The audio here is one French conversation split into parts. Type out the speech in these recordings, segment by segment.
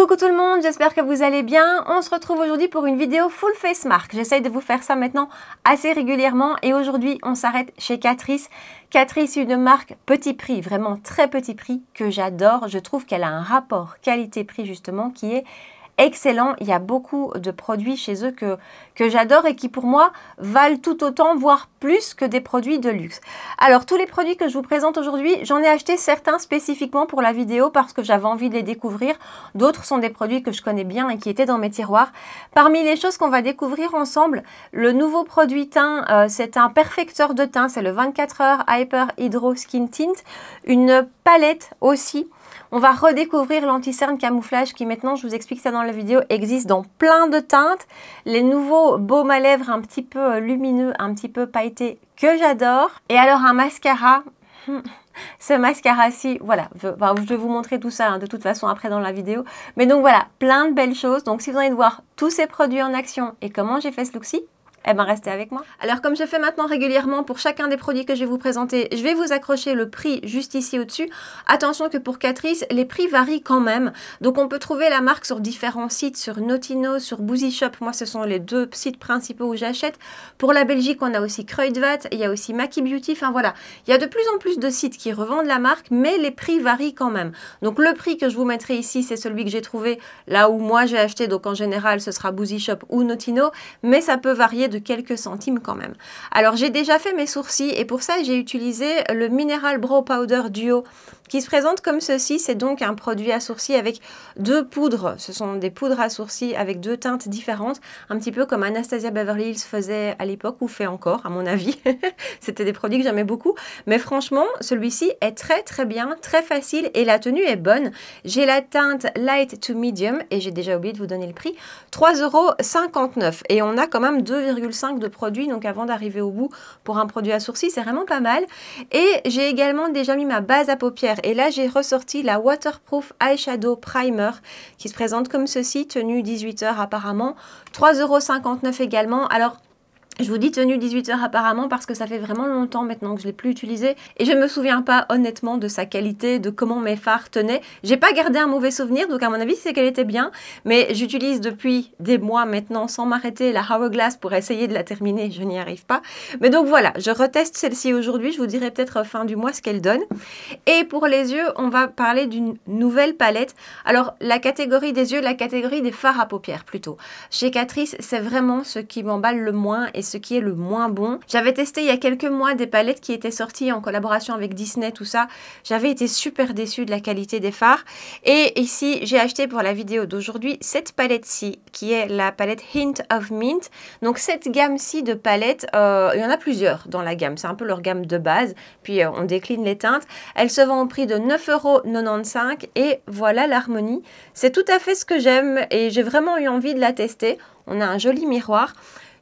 Coucou tout le monde, j'espère que vous allez bien. On se retrouve aujourd'hui pour une vidéo full face mark. J'essaye de vous faire ça maintenant assez régulièrement et aujourd'hui on s'arrête chez Catrice. Catrice, une marque petit prix, vraiment très petit prix que j'adore. Je trouve qu'elle a un rapport qualité-prix justement qui est excellent. Il y a beaucoup de produits chez eux que j'adore et qui pour moi valent tout autant, voire plus que des produits de luxe. Alors tous les produits que je vous présente aujourd'hui, j'en ai acheté certains spécifiquement pour la vidéo parce que j'avais envie de les découvrir. D'autres sont des produits que je connais bien et qui étaient dans mes tiroirs. Parmi les choses qu'on va découvrir ensemble, le nouveau produit teint, c'est un perfecteur de teint, c'est le 24 heures Hyper Hydro Skin Tint, une palette aussi. On va redécouvrir l'anti-cerne camouflage qui maintenant, je vous explique ça dans la vidéo, existe dans plein de teintes. Les nouveaux baumes à lèvres un petit peu lumineux, un petit peu pailletés que j'adore. Et alors un mascara, ce mascara-ci, voilà, je vais vous montrer tout ça de toute façon après dans la vidéo. Mais donc voilà, plein de belles choses. Donc si vous avez envie de voir tous ces produits en action et comment j'ai fait ce look-ci, eh bien, restez avec moi. Alors, comme je fais maintenant régulièrement pour chacun des produits que je vais vous présenter, je vais vous accrocher le prix juste ici au-dessus. Attention que pour Catrice, les prix varient quand même. Donc, on peut trouver la marque sur différents sites, sur Notino, sur Boozy Shop. Moi, ce sont les deux sites principaux où j'achète. Pour la Belgique, on a aussi Kruidvat, il y a aussi Maki Beauty. Enfin, voilà. Il y a de plus en plus de sites qui revendent la marque, mais les prix varient quand même. Donc, le prix que je vous mettrai ici, c'est celui que j'ai trouvé là où moi j'ai acheté. Donc, en général, ce sera Boozy Shop ou Notino, mais ça peut varier de quelques centimes quand même. Alors j'ai déjà fait mes sourcils et pour ça j'ai utilisé le Mineral Brow Powder Duo qui se présente comme ceci. C'est donc un produit à sourcils avec deux poudres. Ce sont des poudres à sourcils avec deux teintes différentes, un petit peu comme Anastasia Beverly Hills faisait à l'époque ou fait encore à mon avis. C'était des produits que j'aimais beaucoup, mais franchement celui-ci est très bien, très facile et la tenue est bonne. J'ai la teinte Light to Medium et j'ai déjà oublié de vous donner le prix, 3,59 € et on a quand même 2,5 de produits, donc avant d'arriver au bout pour un produit à sourcils, c'est vraiment pas mal. Et j'ai également déjà mis ma base à paupières et là j'ai ressorti la Waterproof Eyeshadow Primer qui se présente comme ceci, tenue 18 heures apparemment, 3,59 € également. Alors je vous dis tenue 18 heures apparemment parce que ça fait vraiment longtemps maintenant que je ne l'ai plus utilisé et je ne me souviens pas honnêtement de sa qualité, de comment mes fards tenaient. J'ai pas gardé un mauvais souvenir, donc à mon avis c'est qu'elle était bien, mais j'utilise depuis des mois maintenant sans m'arrêter la Hourglass pour essayer de la terminer, je n'y arrive pas. Mais donc voilà, je reteste celle-ci aujourd'hui, je vous dirai peut-être fin du mois ce qu'elle donne. Et pour les yeux, on va parler d'une nouvelle palette. Alors la catégorie des yeux, la catégorie des fards à paupières plutôt. Chez Catrice, c'est vraiment ce qui m'emballe le moins et ce qui est le moins bon. J'avais testé il y a quelques mois des palettes qui étaient sorties en collaboration avec Disney, tout ça. J'avais été super déçue de la qualité des fards. Et ici, j'ai acheté pour la vidéo d'aujourd'hui cette palette-ci, qui est la palette Hint of Mint. Donc cette gamme-ci de palettes, il y en a plusieurs dans la gamme. C'est un peu leur gamme de base. Puis on décline les teintes. Elle se vend au prix de 9,95 € et voilà l'harmonie. C'est tout à fait ce que j'aime et j'ai vraiment eu envie de la tester. On a un joli miroir.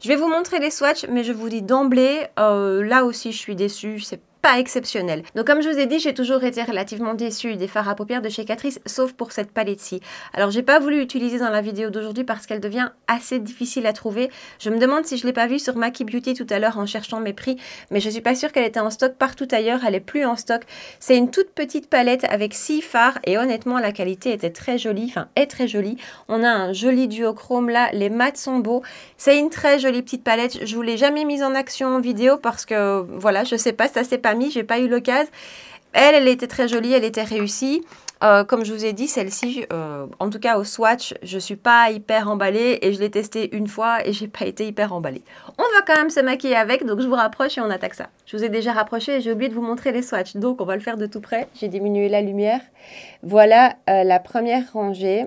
Je vais vous montrer les swatchs, mais je vous dis d'emblée, là aussi je suis déçue, c'est pas exceptionnel. Donc comme je vous ai dit, j'ai toujours été relativement déçue des fards à paupières de chez Catrice, sauf pour cette palette-ci. Alors j'ai pas voulu l'utiliser dans la vidéo d'aujourd'hui parce qu'elle devient assez difficile à trouver. Je me demande si je l'ai pas vue sur Maki Beauty tout à l'heure en cherchant mes prix, mais je suis pas sûre qu'elle était en stock partout ailleurs, elle est plus en stock. C'est une toute petite palette avec 6 fards et honnêtement la qualité était très jolie, enfin est très jolie. On a un joli duochrome là, les mats sont beaux. C'est une très jolie petite palette, je vous l'ai jamais mise en action en vidéo parce que voilà, je sais pas, ça s'est pas mis, j'ai pas eu l'occasion. Elle était très jolie, elle était réussie. Comme je vous ai dit, celle-ci, en tout cas au swatch, je suis pas hyper emballée et je l'ai testée une fois et j'ai pas été hyper emballée. On va quand même se maquiller avec, donc je vous rapproche et on attaque ça. Je vous ai déjà rapproché et j'ai oublié de vous montrer les swatchs, donc on va le faire de tout près. J'ai diminué la lumière. Voilà la première rangée.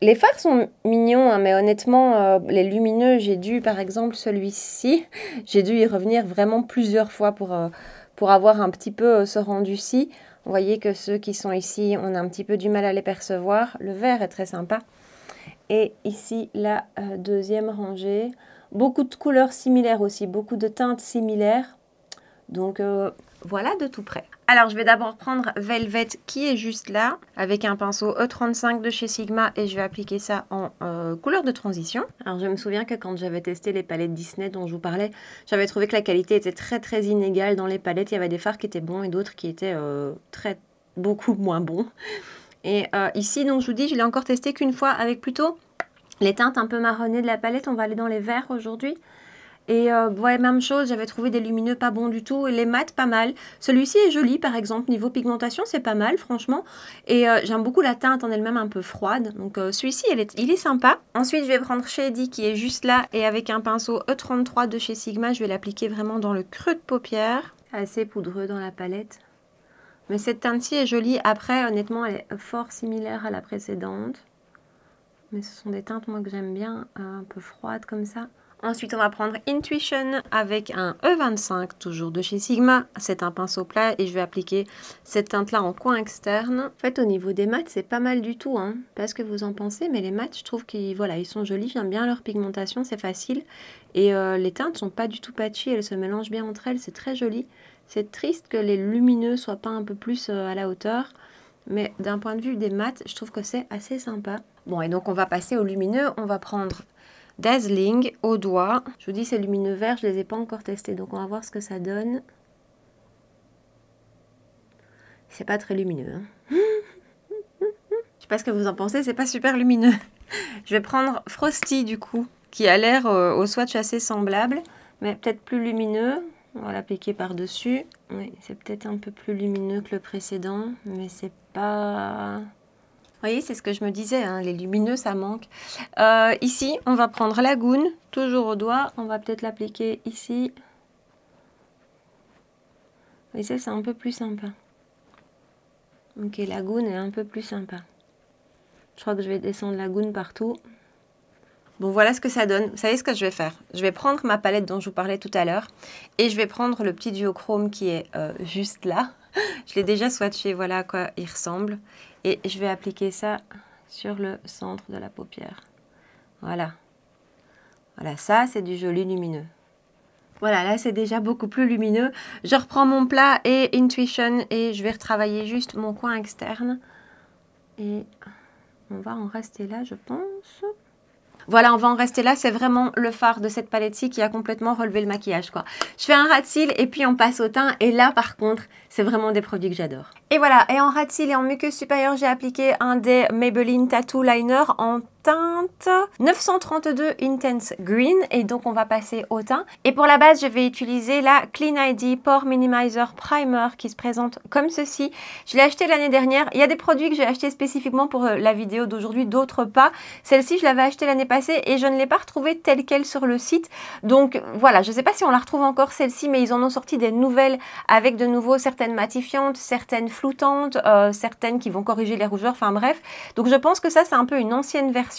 Les fards sont mignons, hein, mais honnêtement, les lumineux, j'ai dû, par exemple, celui-ci, j'ai dû y revenir vraiment plusieurs fois pour avoir un petit peu ce rendu-ci. Vous voyez que ceux qui sont ici, on a un petit peu du mal à les percevoir. Le vert est très sympa. Et ici, la deuxième rangée. Beaucoup de couleurs similaires aussi, beaucoup de teintes similaires. Donc, voilà de tout près. Alors, je vais d'abord prendre Velvet qui est juste là, avec un pinceau E35 de chez Sigma et je vais appliquer ça en couleur de transition. Alors, je me souviens que quand j'avais testé les palettes Disney dont je vous parlais, j'avais trouvé que la qualité était très inégale dans les palettes. Il y avait des fards qui étaient bons et d'autres qui étaient beaucoup moins bons. Et ici, donc je vous dis, je l'ai encore testé qu'une fois avec plutôt les teintes un peu marronnées de la palette. On va aller dans les verts aujourd'hui. Et ouais, même chose, j'avais trouvé des lumineux pas bons du tout. Et les mats, pas mal. Celui-ci est joli, par exemple. Niveau pigmentation, c'est pas mal, franchement. Et j'aime beaucoup la teinte en elle-même un peu froide. Donc celui-ci, il est sympa. Ensuite, je vais prendre Shady qui est juste là. Et avec un pinceau E33 de chez Sigma, je vais l'appliquer vraiment dans le creux de paupière. Assez poudreux dans la palette. Mais cette teinte-ci est jolie. Après, honnêtement, elle est fort similaire à la précédente. Mais ce sont des teintes, moi, que j'aime bien, un peu froides comme ça. Ensuite, on va prendre Intuition avec un E25, toujours de chez Sigma. C'est un pinceau plat et je vais appliquer cette teinte-là en coin externe. En fait, au niveau des mats, c'est pas mal du tout, hein. Pas ce que vous en pensez, mais les mats, je trouve qu'ils voilà, ils sont jolis. J'aime bien leur pigmentation, c'est facile. Et les teintes sont pas du tout patchy, elles se mélangent bien entre elles, c'est très joli. C'est triste que les lumineux soient pas un peu plus à la hauteur. Mais d'un point de vue des mats, je trouve que c'est assez sympa. Bon, et donc on va passer aux lumineux. On va prendre Dazzling au doigt. Je vous dis, ces lumineux verts, je ne les ai pas encore testés. Donc on va voir ce que ça donne. C'est pas très lumineux. Hein. Je sais pas ce que vous en pensez, c'est pas super lumineux. Je vais prendre Frosty du coup, qui a l'air au swatch assez semblable, mais peut-être plus lumineux. On va l'appliquer par-dessus. Oui, c'est peut-être un peu plus lumineux que le précédent, mais c'est pas... Vous voyez, c'est ce que je me disais, hein, les lumineux, ça manque. Ici, on va prendre Lagoon, toujours au doigt. On va peut-être l'appliquer ici. Et ça, c'est un peu plus sympa. Ok, Lagoon est un peu plus sympa. Je crois que je vais descendre Lagoon partout. Bon, voilà ce que ça donne. Vous savez ce que je vais faire? Je vais prendre ma palette dont je vous parlais tout à l'heure et je vais prendre le petit duochrome qui est juste là. Je l'ai déjà swatché, voilà à quoi il ressemble. Et je vais appliquer ça sur le centre de la paupière. Voilà. Voilà, ça c'est du joli lumineux. Voilà, là c'est déjà beaucoup plus lumineux. Je reprends mon plat et Intuition et je vais retravailler juste mon coin externe. Et on va en rester là, je pense. Voilà, on va en rester là. C'est vraiment le phare de cette palette-ci qui a complètement relevé le maquillage, quoi. Je fais un ras de cils et puis on passe au teint. Et là, par contre, c'est vraiment des produits que j'adore. Et voilà, et en ras de cils et en muqueuse supérieure, j'ai appliqué un des Maybelline Tattoo Liner en teinte 932 Intense Green. Et donc, on va passer au teint. Et pour la base, je vais utiliser la Clean ID Pore Minimizer Primer qui se présente comme ceci. Je l'ai acheté l'année dernière. Il y a des produits que j'ai achetés spécifiquement pour la vidéo d'aujourd'hui, d'autres pas. Celle-ci, je l'avais achetée l'année passée et je ne l'ai pas retrouvée telle quelle sur le site. Donc, voilà, je ne sais pas si on la retrouve encore celle-ci, mais ils en ont sorti des nouvelles avec de nouveau certaines matifiantes, certaines floutantes, certaines qui vont corriger les rougeurs, enfin bref. Donc, je pense que ça, c'est un peu une ancienne version.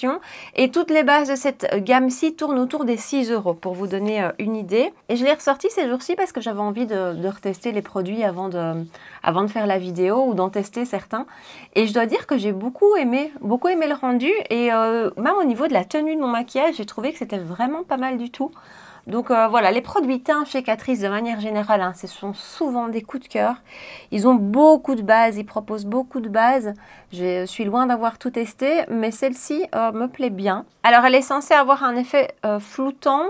Et toutes les bases de cette gamme-ci tournent autour des 6 € pour vous donner une idée. Et je l'ai ressorti ces jours-ci parce que j'avais envie de retester les produits avant de faire la vidéo ou d'en tester certains. Et je dois dire que j'ai beaucoup aimé le rendu. Et même au niveau de la tenue de mon maquillage, j'ai trouvé que c'était vraiment pas mal du tout. Donc voilà, les produits teints chez Catrice de manière générale, hein, ce sont souvent des coups de cœur. Ils ont beaucoup de bases, ils proposent beaucoup de bases. Je suis loin d'avoir tout testé, mais celle-ci me plaît bien. Alors elle est censée avoir un effet floutant.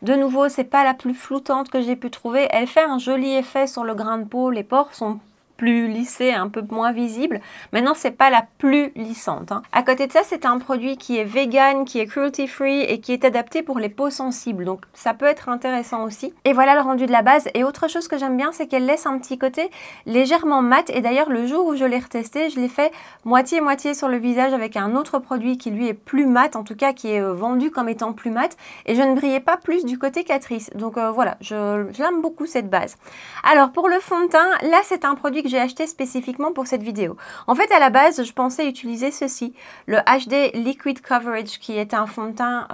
De nouveau, c'est pas la plus floutante que j'ai pu trouver. Elle fait un joli effet sur le grain de peau, les pores sont plus lissé, un peu moins visible. Maintenant, c'est pas la plus lissante. Hein. À côté de ça, c'est un produit qui est vegan, qui est cruelty free et qui est adapté pour les peaux sensibles. Donc, ça peut être intéressant aussi. Et voilà le rendu de la base. Et autre chose que j'aime bien, c'est qu'elle laisse un petit côté légèrement mat. Et d'ailleurs, le jour où je l'ai retesté, je l'ai fait moitié-moitié sur le visage avec un autre produit qui lui est plus mat, en tout cas qui est vendu comme étant plus mat. Et je ne brillais pas plus du côté Catrice. Donc voilà, j'aime beaucoup cette base. Alors, pour le fond de teint, là, c'est un produit que j'ai acheté spécifiquement pour cette vidéo. En fait, à la base, je pensais utiliser ceci, le HD Liquid Coverage, qui est un fond de teint.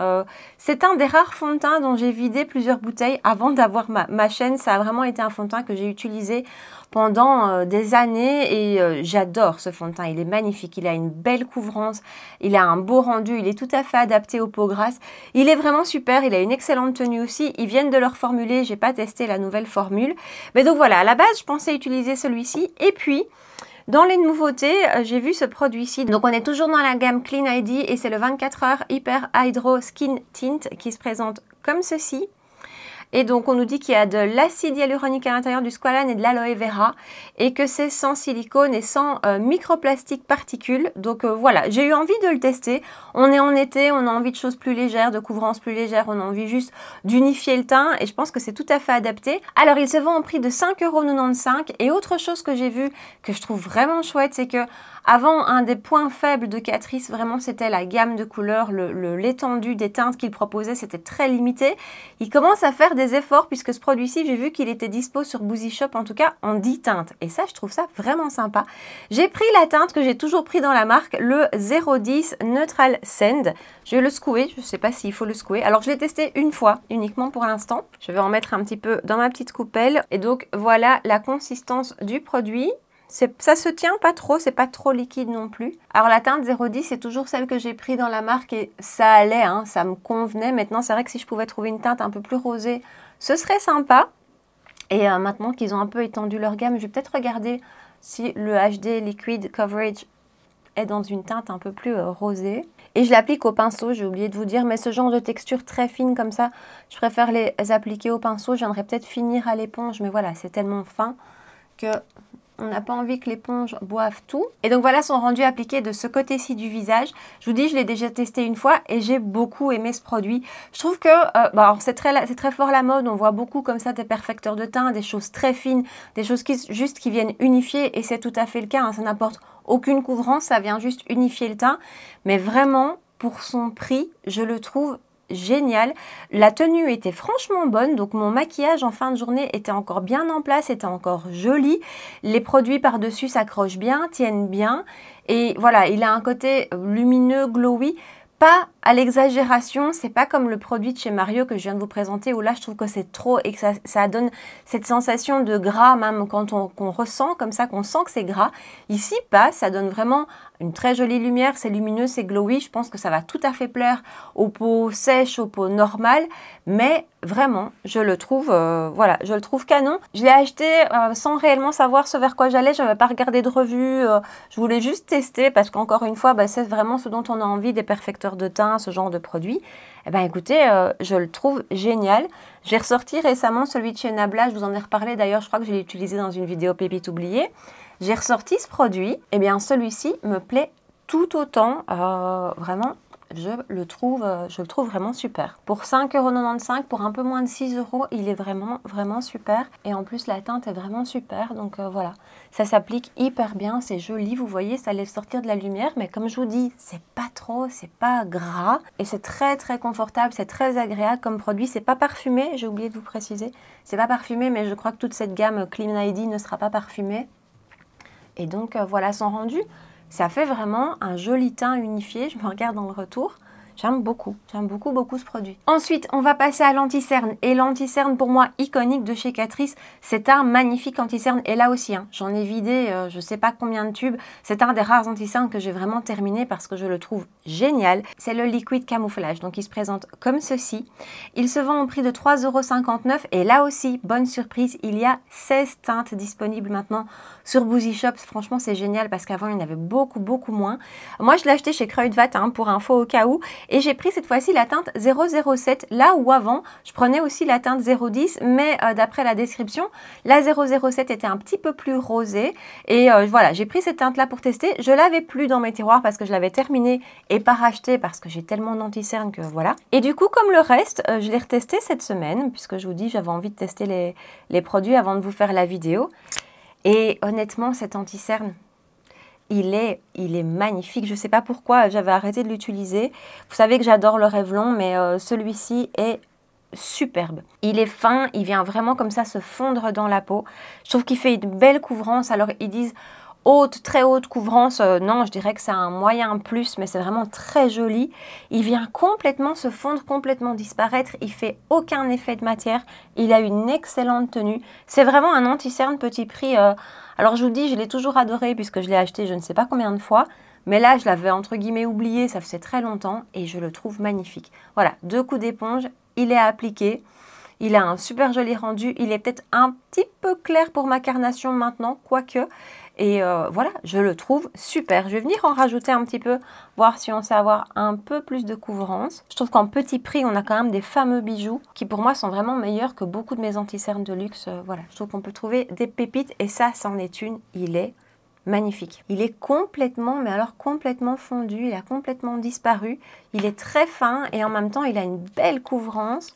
C'est un des rares fonds de teint dont j'ai vidé plusieurs bouteilles avant d'avoir ma chaîne. Ça a vraiment été un fond de teint que j'ai utilisé pendant des années et j'adore ce fond de teint. Il est magnifique, il a une belle couvrance, il a un beau rendu, il est tout à fait adapté aux peaux grasses. Il est vraiment super, il a une excellente tenue aussi. Ils viennent de le reformuler, j'ai pas testé la nouvelle formule. Mais donc voilà, à la base, je pensais utiliser celui-ci. Et puis, dans les nouveautés, j'ai vu ce produit-ci. Donc, on est toujours dans la gamme Clean ID et c'est le 24 heures Hyper Hydro Skin Tint qui se présente comme ceci. Et donc, on nous dit qu'il y a de l'acide hyaluronique à l'intérieur, du squalane et de l'aloe vera et que c'est sans silicone et sans microplastique particules. Donc, voilà, j'ai eu envie de le tester. On est en été, on a envie de choses plus légères, de couvrance plus légère, on a envie juste d'unifier le teint et je pense que c'est tout à fait adapté. Alors, il se vend au prix de 5,95 € et autre chose que j'ai vu que je trouve vraiment chouette, c'est que avant, un des points faibles de Catrice, vraiment, c'était la gamme de couleurs, l'étendue des teintes qu'il proposait, c'était très limité. Il commence à faire des efforts puisque ce produit-ci, j'ai vu qu'il était dispo sur Boozy Shop, en tout cas en 10 teintes. Et ça, je trouve ça vraiment sympa. J'ai pris la teinte que j'ai toujours pris dans la marque, le 010 Neutral Sand. Je vais le secouer, je ne sais pas s'il faut le secouer. Alors, je l'ai testé une fois, uniquement pour l'instant. Je vais en mettre un petit peu dans ma petite coupelle. Et donc, voilà la consistance du produit. Ça se tient pas trop, c'est pas trop liquide non plus. Alors la teinte 010, c'est toujours celle que j'ai pris dans la marque et ça allait, hein, ça me convenait. Maintenant, c'est vrai que si je pouvais trouver une teinte un peu plus rosée, ce serait sympa. Et maintenant qu'ils ont un peu étendu leur gamme, je vais peut-être regarder si le HD Liquid Coverage est dans une teinte un peu plus rosée. Et je l'applique au pinceau, j'ai oublié de vous dire, mais ce genre de texture très fine comme ça, je préfère les appliquer au pinceau. Je viendrai peut-être finir à l'éponge, mais voilà, c'est tellement fin que on n'a pas envie que l'éponge boive tout. Et donc voilà son rendu appliqué de ce côté-ci du visage. Je vous dis, je l'ai déjà testé une fois et j'ai beaucoup aimé ce produit. Je trouve que c'est très fort la mode. On voit beaucoup comme ça des perfecteurs de teint, des choses très fines, des choses qui viennent unifier et c'est tout à fait le cas. Hein. Ça n'apporte aucune couvrance, ça vient juste unifier le teint. Mais vraiment, pour son prix, je le trouve génial. La tenue était franchement bonne, donc mon maquillage en fin de journée était encore bien en place, était encore joli. Les produits par-dessus s'accrochent bien, tiennent bien. Et voilà, il a un côté lumineux, glowy. Pas à l'exagération, c'est pas comme le produit de chez Mario que je viens de vous présenter où là je trouve que c'est trop et que ça donne cette sensation de gras même quand qu'on ressent comme ça, qu'on sent que c'est gras. Ici pas, ça donne vraiment une très jolie lumière, c'est lumineux, c'est glowy. Je pense que ça va tout à fait plaire aux peaux sèches, aux peaux normales, mais vraiment, je le trouve, je le trouve canon. Je l'ai acheté sans réellement savoir ce vers quoi j'allais, je n'avais pas regardé de revue, je voulais juste tester parce qu'encore une fois, c'est vraiment ce dont on a envie, des perfecteurs de teint, ce genre de produit. Eh bien écoutez, je le trouve génial. J'ai ressorti récemment celui de chez Nabla, je vous en ai reparlé d'ailleurs, je crois que je l'ai utilisé dans une vidéo pépite oubliée. J'ai ressorti ce produit, et bien celui-ci me plaît tout autant, vraiment, je le trouve vraiment super. Pour 5,95 €, pour un peu moins de 6 €, il est vraiment super. Et en plus, la teinte est vraiment super, donc voilà. Ça s'applique hyper bien, c'est joli, vous voyez, ça laisse sortir de la lumière, mais comme je vous dis, c'est pas trop, c'est pas gras, et c'est très très confortable, c'est très agréable comme produit. C'est pas parfumé, j'ai oublié de vous préciser, c'est pas parfumé, mais je crois que toute cette gamme Clean ID ne sera pas parfumée. Et donc voilà son rendu, ça fait vraiment un joli teint unifié. Je me regarde dans le retour, j'aime beaucoup ce produit. Ensuite, on va passer à l'anti-cerne. Et l'anti-cerne, pour moi, iconique de chez Catrice, c'est un magnifique anti-cerne. Et là aussi, hein, j'en ai vidé je ne sais pas combien de tubes. C'est un des rares anti-cernes que j'ai vraiment terminé parce que je le trouve génial. C'est le Liquid Camouflage. Donc, il se présente comme ceci. Il se vend au prix de 3,59 € et là aussi, bonne surprise, il y a 16 teintes disponibles maintenant sur Boozy Shop. Franchement, c'est génial parce qu'avant, il y en avait beaucoup moins. Moi, je l'ai acheté chez Kruidvat pour info au cas où. Et j'ai pris cette fois-ci la teinte 007, là où avant, je prenais aussi la teinte 010, mais d'après la description, la 007 était un petit peu plus rosée. Et voilà, j'ai pris cette teinte-là pour tester. Je l'avais plus dans mes tiroirs parce que je l'avais terminée et pas racheté parce que j'ai tellement d'anti-cerne que voilà. Et du coup, comme le reste, je l'ai retesté cette semaine, puisque je vous dis, j'avais envie de tester les produits avant de vous faire la vidéo. Et honnêtement, cet anti-cerne, il est magnifique. Je ne sais pas pourquoi j'avais arrêté de l'utiliser. Vous savez que j'adore le Revlon, mais celui-ci est superbe. Il est fin, il vient vraiment comme ça se fondre dans la peau. Je trouve qu'il fait une belle couvrance. Alors, ils disent haute, très haute couvrance. Non, je dirais que c'est un moyen plus, mais c'est vraiment très joli. Il vient complètement se fondre, complètement disparaître. Il fait aucun effet de matière. Il a une excellente tenue. C'est vraiment un anti-cerne petit prix. Alors je vous dis, je l'ai toujours adoré puisque je l'ai acheté je ne sais pas combien de fois. Mais là, je l'avais entre guillemets oublié, ça faisait très longtemps et je le trouve magnifique. Voilà, 2 coups d'éponge, il est appliqué. Il a un super joli rendu. Il est peut-être un petit peu clair pour ma carnation maintenant, quoique. Et voilà, je le trouve super. Je vais venir en rajouter un petit peu, voir si on sait avoir un peu plus de couvrance. Je trouve qu'en petit prix, on a quand même des fameux bijoux qui pour moi sont vraiment meilleurs que beaucoup de mes anti-cernes de luxe. Voilà, je trouve qu'on peut trouver des pépites et ça, c'en est une. Il est magnifique. Il est complètement, mais alors complètement fondu. Il a complètement disparu. Il est très fin et en même temps, il a une belle couvrance.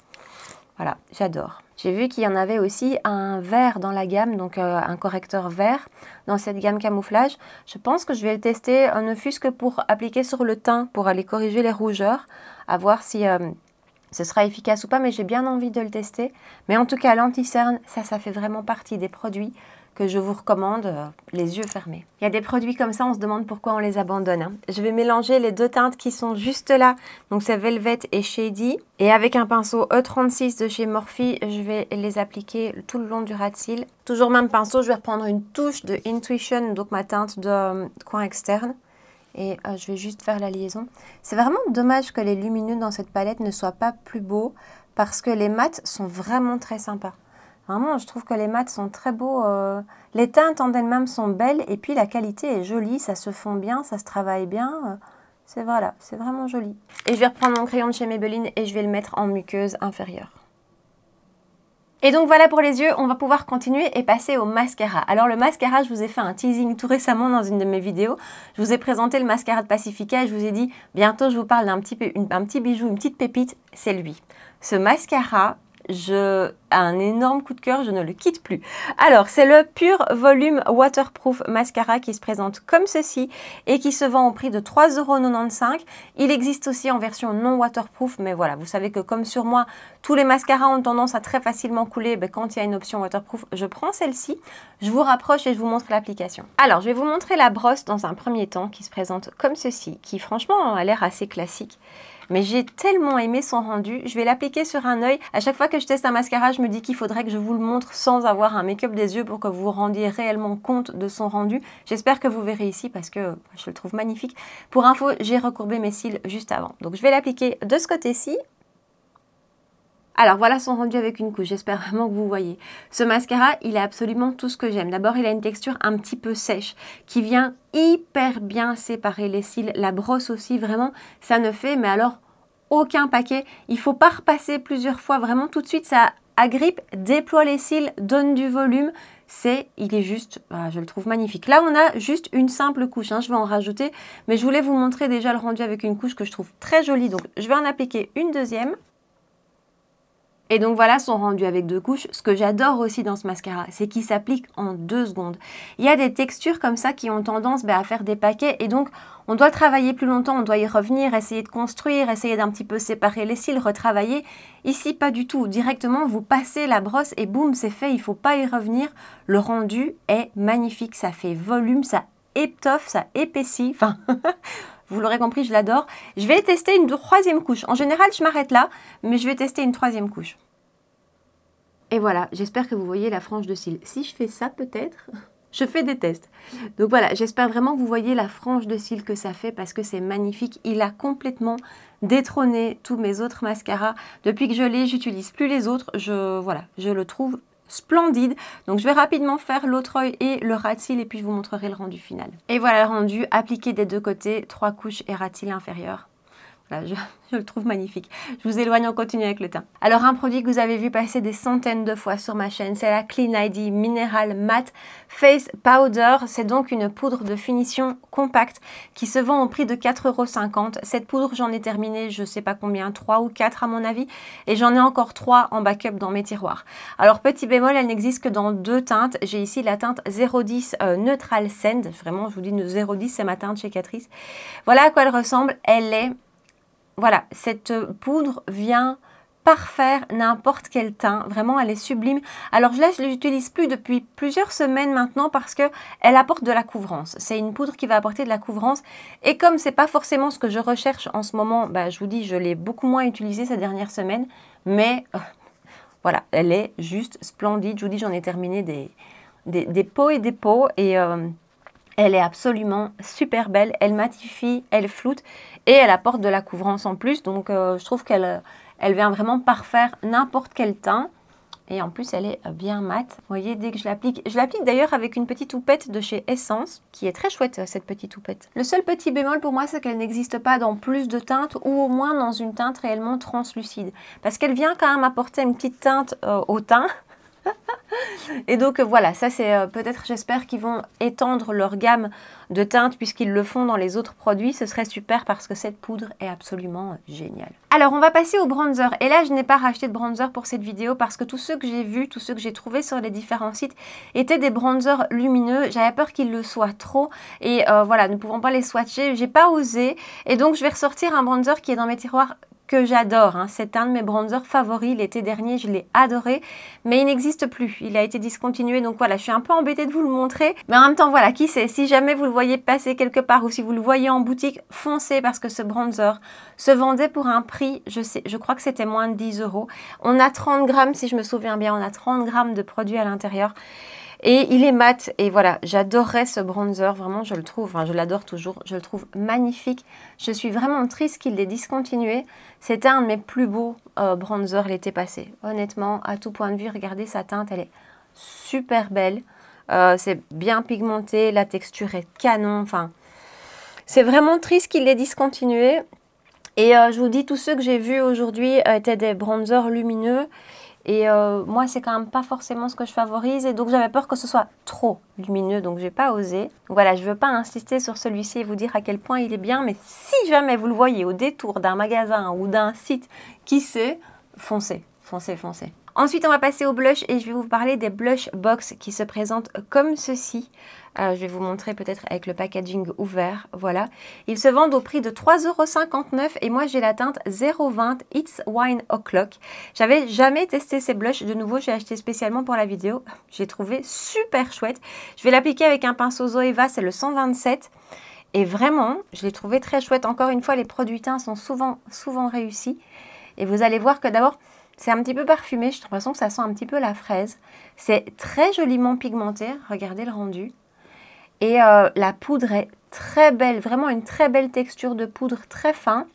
Voilà, j'adore. J'ai vu qu'il y en avait aussi un vert dans la gamme, donc un correcteur vert dans cette gamme camouflage. Je pense que je vais le tester, ne fût-ce que pour appliquer sur le teint, pour aller corriger les rougeurs, à voir si ce sera efficace ou pas, mais j'ai bien envie de le tester. Mais en tout cas, l'anti-cerne, ça fait vraiment partie des produits que je vous recommande les yeux fermés. Il y a des produits comme ça, on se demande pourquoi on les abandonne. Hein. Je vais mélanger les deux teintes qui sont juste là. Donc c'est Velvet et Shady. Et avec un pinceau E36 de chez Morphe, je vais les appliquer tout le long du ras de cils. Toujours même pinceau, je vais reprendre une touche de Intuition, donc ma teinte de coin externe. Et je vais juste faire la liaison. C'est vraiment dommage que les lumineux dans cette palette ne soient pas plus beaux parce que les mats sont vraiment très sympas. Vraiment, je trouve que les mats sont très beaux. Les teintes en elles-mêmes sont belles et puis la qualité est jolie. Ça se fond bien, ça se travaille bien. C'est voilà, c'est vraiment joli. Et je vais reprendre mon crayon de chez Maybelline et je vais le mettre en muqueuse inférieure. Et donc voilà pour les yeux, on va pouvoir continuer et passer au mascara. Alors le mascara, je vous ai fait un teasing tout récemment dans une de mes vidéos. Je vous ai présenté le mascara de Pacifica et je vous ai dit bientôt je vous parle d'un petit bijou, une petite pépite, c'est lui. Ce mascara, un énorme coup de cœur, je ne le quitte plus. Alors, c'est le Pure Volume Waterproof Mascara qui se présente comme ceci et qui se vend au prix de 3,95 €. Il existe aussi en version non waterproof, mais voilà, vous savez que comme sur moi, tous les mascaras ont tendance à très facilement couler. Ben, quand il y a une option waterproof, je prends celle-ci. Je vous rapproche et je vous montre l'application. Alors, je vais vous montrer la brosse dans un premier temps qui se présente comme ceci, qui franchement a l'air assez classique. Mais j'ai tellement aimé son rendu, je vais l'appliquer sur un œil. À chaque fois que je teste un mascara, je me dis qu'il faudrait que je vous le montre sans avoir un make-up des yeux pour que vous vous rendiez réellement compte de son rendu. J'espère que vous verrez ici parce que je le trouve magnifique. Pour info, j'ai recourbé mes cils juste avant. Donc je vais l'appliquer de ce côté-ci. Alors voilà son rendu avec une couche, j'espère vraiment que vous voyez. Ce mascara, il a absolument tout ce que j'aime. D'abord, il a une texture un petit peu sèche qui vient hyper bien séparer les cils. La brosse aussi, vraiment, ça ne fait, mais alors, aucun paquet. Il ne faut pas repasser plusieurs fois, vraiment tout de suite, ça agrippe, déploie les cils, donne du volume. Il est juste, je le trouve magnifique. Là, on a juste une simple couche, hein, je vais en rajouter, mais je voulais vous montrer déjà le rendu avec une couche que je trouve très jolie. Donc, je vais en appliquer une deuxième. Et donc voilà son rendu avec deux couches. Ce que j'adore aussi dans ce mascara, c'est qu'il s'applique en 2 secondes. Il y a des textures comme ça qui ont tendance à faire des paquets et donc on doit travailler plus longtemps, on doit y revenir, essayer de construire, essayer d'un petit peu séparer les cils, retravailler. Ici, pas du tout. Directement, vous passez la brosse et boum, c'est fait. Il ne faut pas y revenir. Le rendu est magnifique. Ça fait volume, ça étoffe, ça épaissit. Enfin... Vous l'aurez compris, je l'adore. Je vais tester une troisième couche. En général, je m'arrête là, mais je vais tester une troisième couche. Et voilà, j'espère que vous voyez la frange de cils. Si je fais ça, peut-être, je fais des tests. Donc voilà, j'espère vraiment que vous voyez la frange de cils que ça fait parce que c'est magnifique. Il a complètement détrôné tous mes autres mascaras. Depuis que je l'ai, j'utilise plus les autres. Je le trouve splendide. Donc je vais rapidement faire l'autre œil et le ras de cils et puis je vous montrerai le rendu final. Et voilà le rendu appliqué des deux côtés, 3 couches et ras de cils inférieur. Voilà, je le trouve magnifique. Je vous éloigne, on continue avec le teint. Alors un produit que vous avez vu passer des centaines de fois sur ma chaîne, c'est la Clean ID Mineral Matte Face Powder. C'est donc une poudre de finition compacte qui se vend au prix de 4,50 €. Cette poudre, j'en ai terminé, je sais pas combien, 3 ou 4 à mon avis. Et j'en ai encore 3 en backup dans mes tiroirs. Alors petit bémol, elle n'existe que dans 2 teintes. J'ai ici la teinte 010 Neutral Sand. Vraiment, je vous dis 010, c'est ma teinte chez Catrice. Voilà à quoi elle ressemble. Voilà, cette poudre vient parfaire n'importe quel teint. Vraiment, elle est sublime. Alors là, je ne l'utilise plus depuis plusieurs semaines maintenant parce qu'elle apporte de la couvrance. C'est une poudre qui va apporter de la couvrance. Et comme ce n'est pas forcément ce que je recherche en ce moment, je vous dis, je l'ai beaucoup moins utilisée ces dernières semaines. Mais voilà, elle est juste splendide. Je vous dis, j'en ai terminé des pots et des pots. Et... elle est absolument super belle, elle matifie, elle floute et elle apporte de la couvrance en plus. Donc je trouve qu'elle vient vraiment parfaire n'importe quel teint. Et en plus, elle est bien mate. Vous voyez, dès que je l'applique d'ailleurs avec une petite houppette de chez Essence, qui est très chouette, cette petite houppette. Le seul petit bémol pour moi, c'est qu'elle n'existe pas dans plus de teintes, ou au moins dans une teinte réellement translucide. Parce qu'elle vient quand même apporter une petite teinte au teint. Et donc voilà, ça c'est peut-être, j'espère qu'ils vont étendre leur gamme de teintes puisqu'ils le font dans les autres produits. Ce serait super parce que cette poudre est absolument géniale. Alors on va passer au bronzer. Et là je n'ai pas racheté de bronzer pour cette vidéo parce que tous ceux que j'ai vus, tous ceux que j'ai trouvés sur les différents sites étaient des bronzers lumineux. J'avais peur qu'ils le soient trop et voilà, ne pouvant pas les swatcher, j'ai pas osé. Et donc je vais ressortir un bronzer qui est dans mes tiroirs que j'adore, hein. C'est un de mes bronzers favoris. L'été dernier, je l'ai adoré, mais il n'existe plus. Il a été discontinué, donc voilà, je suis un peu embêtée de vous le montrer. Mais en même temps, voilà, qui sait, si jamais vous le voyez passer quelque part ou si vous le voyez en boutique, foncez parce que ce bronzer se vendait pour un prix, je crois que c'était moins de 10 €. On a 30 grammes, si je me souviens bien, on a 30 grammes de produit à l'intérieur. Et il est mat et voilà, j'adorerais ce bronzer, vraiment je le trouve, enfin je l'adore toujours, je le trouve magnifique. Je suis vraiment triste qu'il l'ait discontinué. C'était un de mes plus beaux bronzers l'été passé. Honnêtement, à tout point de vue, regardez sa teinte, elle est super belle. C'est bien pigmenté, la texture est canon, enfin c'est vraiment triste qu'il l'ait discontinué. Et je vous dis, tous ceux que j'ai vus aujourd'hui étaient des bronzers lumineux. Et moi, c'est quand même pas forcément ce que je favorise. Et donc, j'avais peur que ce soit trop lumineux. Donc, j'ai pas osé. Donc, voilà, je veux pas insister sur celui-ci et vous dire à quel point il est bien. Mais si jamais vous le voyez au détour d'un magasin ou d'un site, qui sait, foncez, foncez, foncez. Ensuite, on va passer au blush et je vais vous parler des blush box qui se présentent comme ceci. Je vais vous montrer peut-être avec le packaging ouvert. Voilà. Ils se vendent au prix de 3,59 € et moi j'ai la teinte 020 It's Wine O'Clock. J'avais jamais testé ces blushs. De nouveau, j'ai acheté spécialement pour la vidéo. J'ai trouvé super chouette. Je vais l'appliquer avec un pinceau Zoeva, c'est le 127. Et vraiment, je l'ai trouvé très chouette. Encore une fois, les produits teints sont souvent réussis. Et vous allez voir que d'abord, c'est un petit peu parfumé. J'ai l'impression que ça sent un petit peu la fraise. C'est très joliment pigmenté. Regardez le rendu. Et la poudre est très belle. Vraiment une très belle texture de poudre, très fin.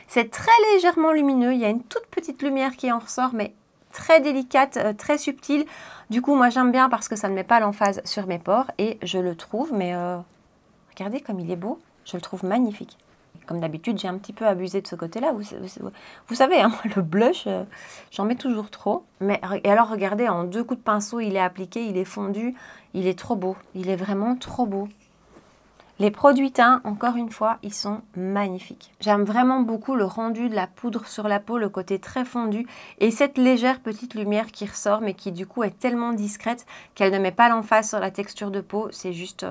C'est très légèrement lumineux. Il y a une toute petite lumière qui en ressort, mais très délicate, très subtile. Du coup, moi, j'aime bien parce que ça ne met pas l'emphase sur mes pores. Et je le trouve, mais regardez comme il est beau. Je le trouve magnifique. Comme d'habitude, j'ai un petit peu abusé de ce côté-là. Vous savez, hein, le blush, j'en mets toujours trop. Et alors, regardez, en 2 coups de pinceau, il est appliqué, il est fondu. Il est trop beau. Il est vraiment trop beau. Les produits teints, encore une fois, ils sont magnifiques. J'aime vraiment beaucoup le rendu de la poudre sur la peau, le côté très fondu. Et cette légère petite lumière qui ressort, mais qui du coup est tellement discrète qu'elle ne met pas l'emphase sur la texture de peau. C'est juste...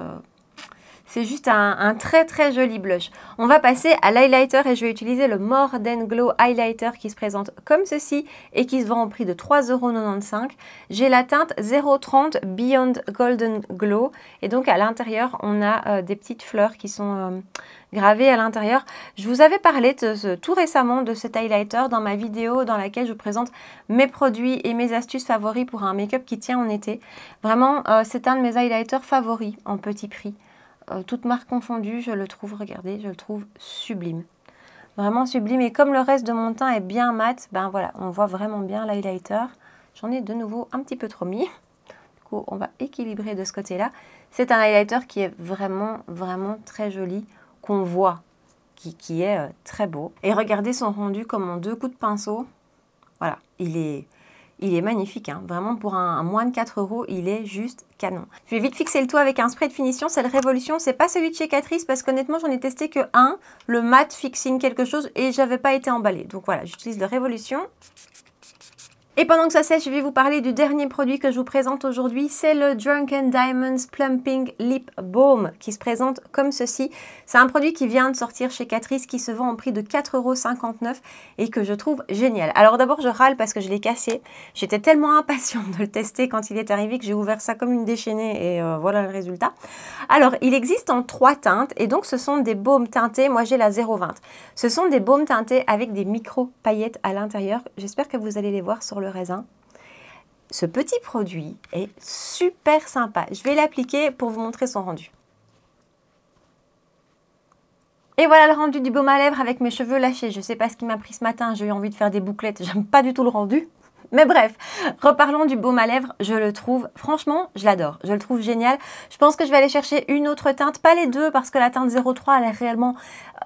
C'est juste un très très joli blush. On va passer à l'highlighter et je vais utiliser le More Than Glow Highlighter qui se présente comme ceci et qui se vend au prix de 3,95 €. J'ai la teinte 030 Beyond Golden Glow et donc à l'intérieur on a des petites fleurs qui sont gravées à l'intérieur. Je vous avais parlé tout récemment de cet highlighter dans ma vidéo dans laquelle je vous présente mes produits et mes astuces favoris pour un make-up qui tient en été. Vraiment, c'est un de mes highlighters favoris en petit prix. Toute marque confondue, je le trouve, regardez, je le trouve sublime. Vraiment sublime. Et comme le reste de mon teint est bien mat, ben voilà, on voit vraiment bien l'highlighter. J'en ai de nouveau un petit peu trop mis. Du coup, on va équilibrer de ce côté-là. C'est un highlighter qui est vraiment, vraiment très joli, qu'on voit, qui est très beau. Et regardez son rendu comme en 2 coups de pinceau. Voilà, il est magnifique, hein. Vraiment pour un moins de 4 €, il est juste canon. Je vais vite fixer le tout avec un spray de finition, c'est le Révolution, c'est pas celui de chez Catrice parce qu'honnêtement j'en ai testé que un, le matte fixing quelque chose et j'avais pas été emballée. Donc voilà, j'utilise le Révolution. Et pendant que ça sèche, je vais vous parler du dernier produit que je vous présente aujourd'hui. C'est le Drunken Diamonds Plumping Lip Balm qui se présente comme ceci. C'est un produit qui vient de sortir chez Catrice qui se vend au prix de 4,59 € et que je trouve génial. Alors d'abord, je râle parce que je l'ai cassé. J'étais tellement impatiente de le tester quand il est arrivé que j'ai ouvert ça comme une déchaînée et voilà le résultat. Alors, il existe en 3 teintes et donc ce sont des baumes teintés. Moi, j'ai la 020. Ce sont des baumes teintés avec des micro-paillettes à l'intérieur. J'espère que vous allez les voir sur le raisin. Ce petit produit est super sympa. Je vais l'appliquer pour vous montrer son rendu. Et voilà le rendu du baume à lèvres avec mes cheveux lâchés. Je ne sais pas ce qui m'a pris ce matin. J'ai eu envie de faire des bouclettes. J'aime pas du tout le rendu. Mais bref, reparlons du baume à lèvres, je le trouve, franchement, je l'adore, je le trouve génial. Je pense que je vais aller chercher une autre teinte, pas les deux parce que la teinte 03 elle est réellement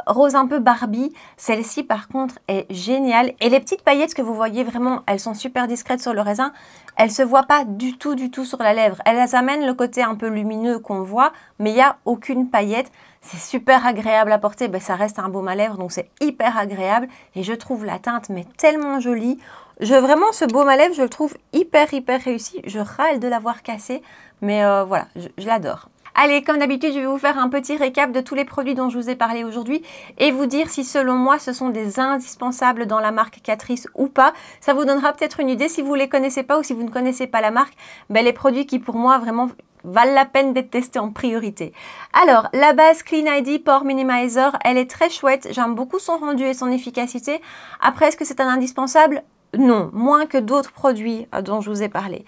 rose un peu Barbie. Celle-ci par contre est géniale. Et les petites paillettes que vous voyez vraiment, elles sont super discrètes sur le raisin, elles se voient pas du tout sur la lèvre. Elles amènent le côté un peu lumineux qu'on voit, mais il n'y a aucune paillette. C'est super agréable à porter, ben, ça reste un baume à lèvres donc c'est hyper agréable et je trouve la teinte mais tellement jolie. Vraiment ce baume à lèvres je le trouve hyper réussi, je râle de l'avoir cassé mais voilà, je l'adore. Allez, comme d'habitude, je vais vous faire un petit récap de tous les produits dont je vous ai parlé aujourd'hui et vous dire si selon moi ce sont des indispensables dans la marque Catrice ou pas. Ça vous donnera peut-être une idée si vous ne les connaissez pas ou si vous ne connaissez pas la marque, ben, les produits qui pour moi vraiment valent la peine d'être testés en priorité. Alors, la base Clean ID Pore Minimizer, elle est très chouette. J'aime beaucoup son rendu et son efficacité. Après, est-ce que c'est un indispensable? Non, moins que d'autres produits dont je vous ai parlé.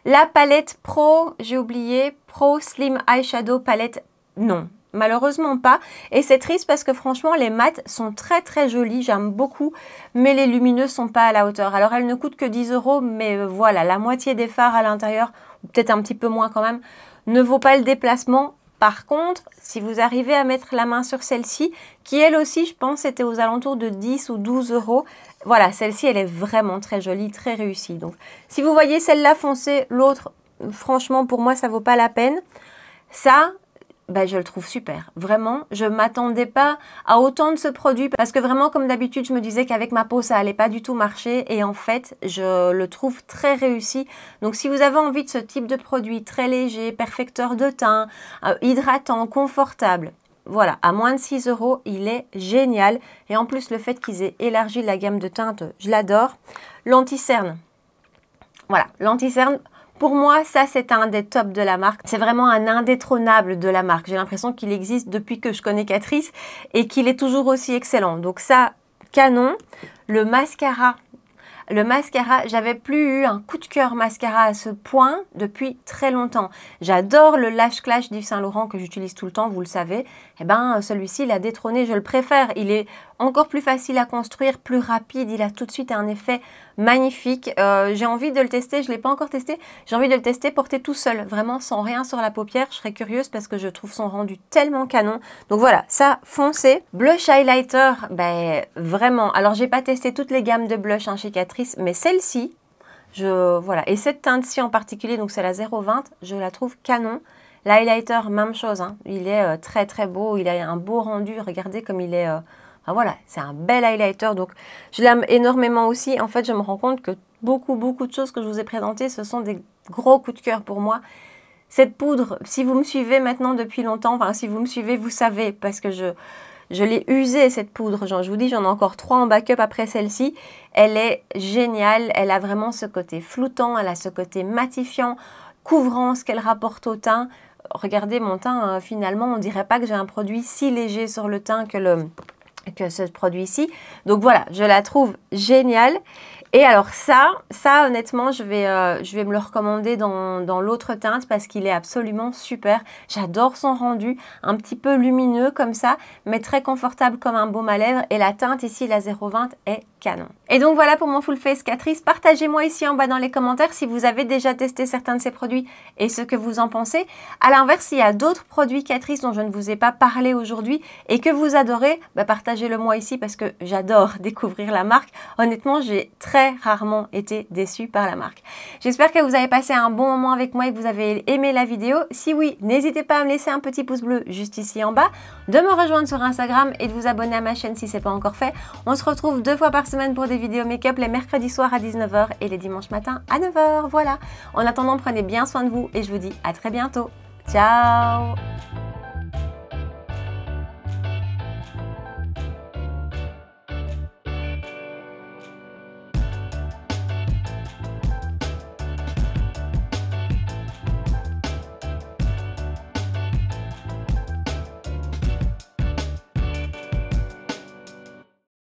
La palette Pro, j'ai oublié, Pro Slim Eyeshadow Palette, non. Malheureusement pas, et c'est triste parce que franchement les mats sont très jolies, j'aime beaucoup, mais les lumineux sont pas à la hauteur. Alors elles ne coûtent que 10 €, mais voilà, la moitié des fards à l'intérieur, ou peut-être un petit peu moins quand même, ne vaut pas le déplacement. Par contre, si vous arrivez à mettre la main sur celle-ci, qui elle aussi je pense était aux alentours de 10 ou 12 €, voilà, celle-ci elle est vraiment très jolie, très réussie. Donc si vous voyez celle-là foncée, l'autre, franchement pour moi ça vaut pas la peine. Ça, ben, je le trouve super. Vraiment, je ne m'attendais pas à autant de ce produit parce que vraiment, comme d'habitude, je me disais qu'avec ma peau, ça allait pas du tout marcher et en fait, je le trouve très réussi. Donc, si vous avez envie de ce type de produit très léger, perfecteur de teint, hydratant, confortable, voilà, à moins de 6 €, il est génial. Et en plus, le fait qu'ils aient élargi la gamme de teintes, je l'adore. L'anti-cerne. Voilà, l'anti-cerne. Pour moi, ça, c'est un des tops de la marque. C'est vraiment un indétrônable de la marque. J'ai l'impression qu'il existe depuis que je connais Catrice et qu'il est toujours aussi excellent. Donc ça, canon. Le mascara, j'avais plus eu un coup de cœur mascara à ce point depuis très longtemps. J'adore le Lash Clash d'Yves Saint Laurent que j'utilise tout le temps, vous le savez. Eh ben, celui-ci, il a détrôné, je le préfère. Il est encore plus facile à construire, plus rapide. Il a tout de suite un effet magnifique. J'ai envie de le tester, je ne l'ai pas encore testé. J'ai envie de le tester porté tout seul, vraiment sans rien sur la paupière. Je serais curieuse parce que je trouve son rendu tellement canon. Donc voilà, ça, foncez. Blush highlighter, ben vraiment. Alors, j'ai pas testé toutes les gammes de blush chez Catrice, mais celle-ci, voilà. Et cette teinte-ci en particulier, donc c'est la 020, je la trouve canon. L'highlighter, même chose, hein. Il est très beau, il a un beau rendu. Regardez comme il est... Ah voilà, c'est un bel highlighter, donc je l'aime énormément aussi. En fait, je me rends compte que beaucoup de choses que je vous ai présentées, ce sont des gros coups de cœur pour moi. Cette poudre, si vous me suivez maintenant depuis longtemps, enfin si vous me suivez, vous savez, parce que je l'ai usée cette poudre. Je vous dis, j'en ai encore 3 en backup après celle-ci. Elle est géniale, elle a vraiment ce côté floutant, elle a ce côté matifiant, couvrant ce qu'elle rapporte au teint. Regardez mon teint, finalement, on dirait pas que j'ai un produit si léger sur le teint que ce produit-ci. Donc voilà, je la trouve géniale. Et alors ça honnêtement, je vais me le recommander dans l'autre teinte parce qu'il est absolument super. J'adore son rendu, un petit peu lumineux comme ça, mais très confortable comme un baume à lèvres. Et la teinte ici, la 020, est canon. Et donc voilà pour mon Full Face Catrice. Partagez-moi ici en bas dans les commentaires si vous avez déjà testé certains de ces produits et ce que vous en pensez. À l'inverse, s'il y a d'autres produits Catrice dont je ne vous ai pas parlé aujourd'hui et que vous adorez, bah partagez-le moi ici parce que j'adore découvrir la marque. Honnêtement, j'ai très rarement été déçue par la marque. J'espère que vous avez passé un bon moment avec moi et que vous avez aimé la vidéo. Si oui, n'hésitez pas à me laisser un petit pouce bleu juste ici en bas, de me rejoindre sur Instagram et de vous abonner à ma chaîne si ce n'est pas encore fait. On se retrouve 2 fois par semaine pour des vidéos make-up, les mercredis soirs à 19 h et les dimanches matins à 9 h. Voilà. En attendant, prenez bien soin de vous et je vous dis à très bientôt. Ciao!